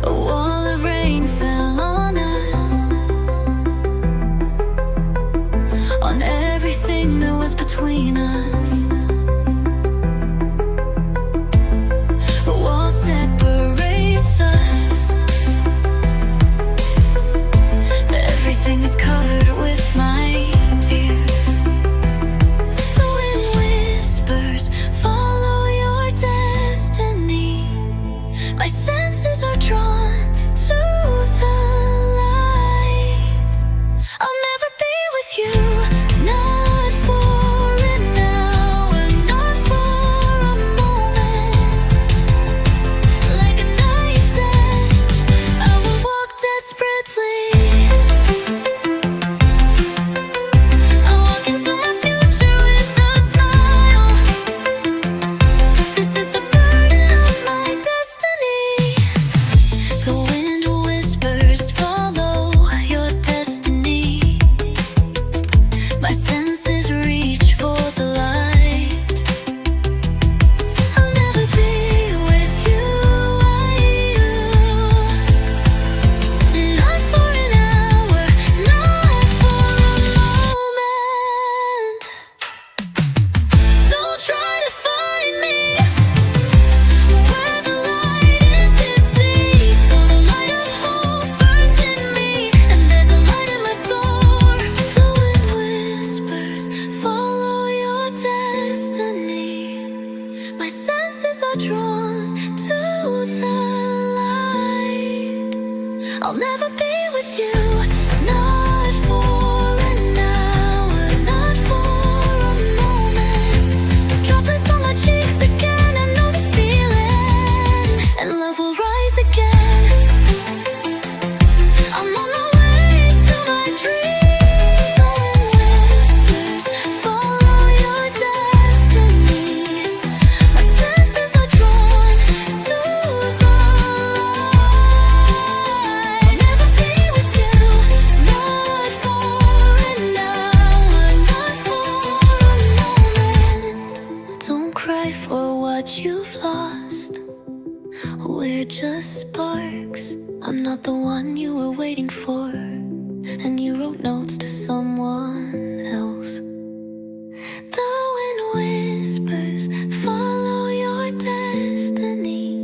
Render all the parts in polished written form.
A wall of rain fell on us, on everything that was between us. A wall separates us. Everything is covered with my tears. The wind whispers, follow your destiny. My senses are drawn to the light. I'll never be with you, not for an hour, not for a moment. Like a knife's edge, I will walk desperately. I walk into my future with a smile. This is the burden of my destiny. The wind whispers, follow your destiny. My senses reach for the light. I'll never be with you, not for an hour, not for a moment. Don't try to find me where the light is distinct. So the light of hope burns in me, and there's a light in my soul. The wind whispers, follow your destiny. My senses are drawn to the light. I'll never be with you, not for an hour, not for a moment. Droplets on my cheeks again, I know the feeling, and love will rise again. I'm on my way to my dream. The wind whispers, follow your destiny. My senses are drawn to the light. Never be with you, not for an hour, not for a moment. Don't cry for what you've lost. We're just sparks. I'm not the one you were waiting for, and you wrote notes to someone else. The wind whispers, follow your destiny.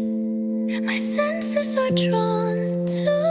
My senses are drawn to